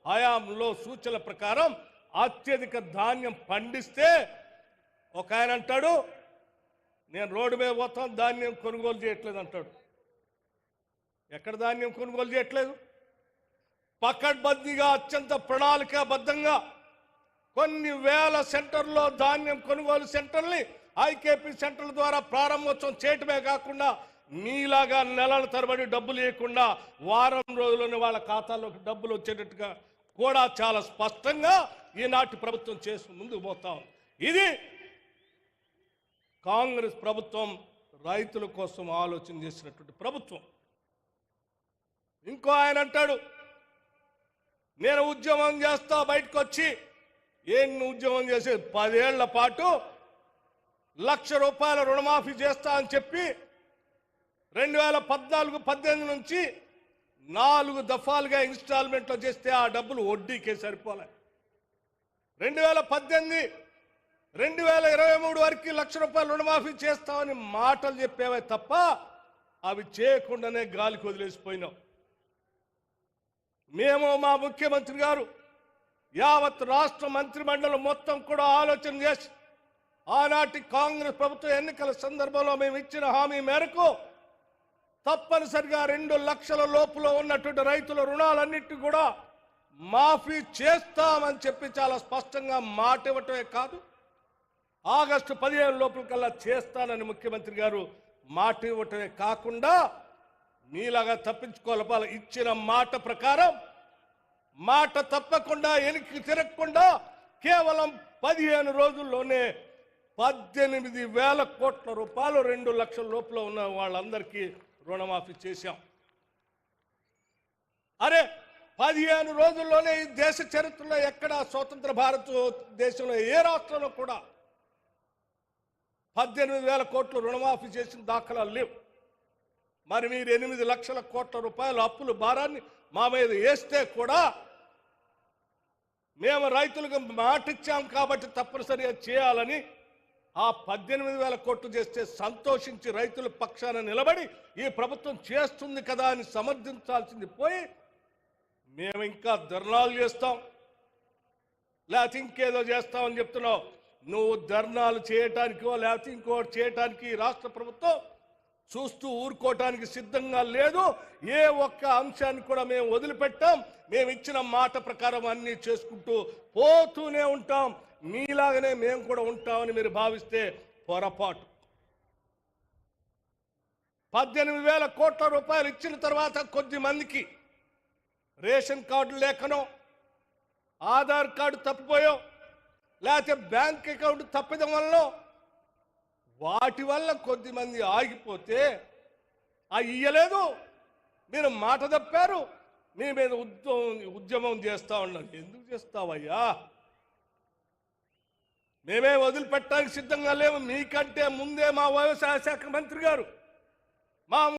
హయాంలో సూచనల ప్రకారం అత్యధిక ధాన్యం పండిస్తే ఒక ఆయన అంటాడు నేను రోడ్డు మీద పోతాను ధాన్యం కొనుగోలు చేయట్లేదు అంటాడు. ఎక్కడ ధాన్యం కొనుగోలు చేయట్లేదు? పకడ్బందీగా అత్యంత ప్రణాళికాబద్ధంగా కొన్ని వేల సెంటర్లో ధాన్యం కొనుగోలు సెంటర్ని ఐకేపీ సెంటర్ల ద్వారా ప్రారంభోత్సవం చేయటమే కాకుండా మీలాగా నెలల తరబడి డబ్బులు ఇవ్వకుండా వారం రోజుల్లోనే వాళ్ళ ఖాతాల్లోకి డబ్బులు వచ్చేటట్టుగా కూడా చాలా స్పష్టంగా ఈనాటి ప్రభుత్వం చేసి ముందుకు పోతాం. ఇది కాంగ్రెస్ ప్రభుత్వం రైతుల కోసం ఆలోచన చేసినటువంటి ప్రభుత్వం. ఇంకో ఆయన అంటాడు నేను ఉద్యమం చేస్తా బయటకు వచ్చి ఏం ఉద్యమం చేసేది 10 ఏళ్ల పాటు ₹1,00,000 రుణమాఫీ చేస్తా అని చెప్పి 2014-18 నుంచి 4 దఫాలుగా ఇన్స్టాల్మెంట్లో చేస్తే ఆ డబ్బులు వడ్డీకే సరిపోలే. 2018-2023 వరకు ₹1,00,000 రుణమాఫీ చేస్తామని మాటలు చెప్పేవే తప్ప అవి చేయకుండానే గాలికి వదిలేసిపోయినాం. మేము మా ముఖ్యమంత్రి గారు యావత్ రాష్ట్ర మంత్రిమండలి మొత్తం కూడా ఆలోచన చేసి ఆనాటి కాంగ్రెస్ ప్రభుత్వ ఎన్నికల సందర్భంలో మేము ఇచ్చిన హామీ మేరకు తప్పనిసరిగా 2 లక్షల లోపులో ఉన్నటువంటి రైతుల రుణాలన్నింటినీ కూడా మాఫీ చేస్తామని చెప్పి చాలా స్పష్టంగా మాట ఇవ్వటమే కాదు ఆగస్టు 15 లోపలికల్లా చేస్తానని ముఖ్యమంత్రి గారు మాట ఇవ్వటమే కాకుండా మీలాగా తప్పించుకోవాలి ఇచ్చిన మాట ప్రకారం మాట తప్పకుండా వెనక్కి తిరగకుండా కేవలం 15 రోజుల్లోనే 18,000 కోట్ల రూపాయలు 2 లక్షల లోపల ఉన్న వాళ్ళందరికీ రుణమాఫీ చేశాం. అరే 15 రోజుల్లోనే ఈ దేశ చరిత్రలో ఎక్కడ స్వతంత్ర భారతదేశంలో ఏ రాష్ట్రంలో కూడా 18,000 కోట్లు రుణమాఫీ చేసిన దాఖలాలు లేవు. మరి మీరు 8 లక్షల కోట్ల రూపాయల అప్పుల భారాన్ని మా మీద వేస్తే కూడా మేము రైతులకు మాట ఇచ్చాం కాబట్టి తప్పనిసరిగా చేయాలని ఆ 18,000 కోట్లు చేస్తే సంతోషించి రైతుల పక్షాన నిలబడి ఈ ప్రభుత్వం చేస్తుంది కదా అని సమర్థించాల్సింది పోయి మేము ఇంకా ధర్నాలు చేస్తాం లేకపోతే ఇంకేదో చేస్తామని చెప్తున్నావు. నువ్వు ధర్నాలు చేయటానికో లేకపోతే ఇంకోటి చేయటానికి రాష్ట్ర ప్రభుత్వం చూస్తూ ఊరుకోవటానికి సిద్ధంగా లేదు. ఏ ఒక్క అంశాన్ని కూడా మేము వదిలిపెట్టాం. మేము ఇచ్చిన మాట ప్రకారం అన్నీ చేసుకుంటూ పోతూనే ఉంటాం. మీలాగనే మేము కూడా ఉంటామని మీరు భావిస్తే పొరపాటు. 18,000 కోట్ల రూపాయలు ఇచ్చిన తర్వాత కొద్ది మందికి రేషన్ కార్డు లేకనో ఆధార్ కార్డు తప్పిపోయో లేకపోతే బ్యాంక్ అకౌంట్ తప్పిదం వల్ల వాటి వల్ల కొద్దిమంది ఆగిపోతే ఇయ్యలేదు మీరు మాట తప్పారు మీ మీద ఉద్యమం చేస్తా ఉన్నాను. ఎందుకు చేస్తావయ్యా? మేమే వదిలిపెట్టడానికి సిద్ధంగా లేవు. మీకంటే ముందే మా వ్యవసాయ శాఖ మంత్రి గారు మా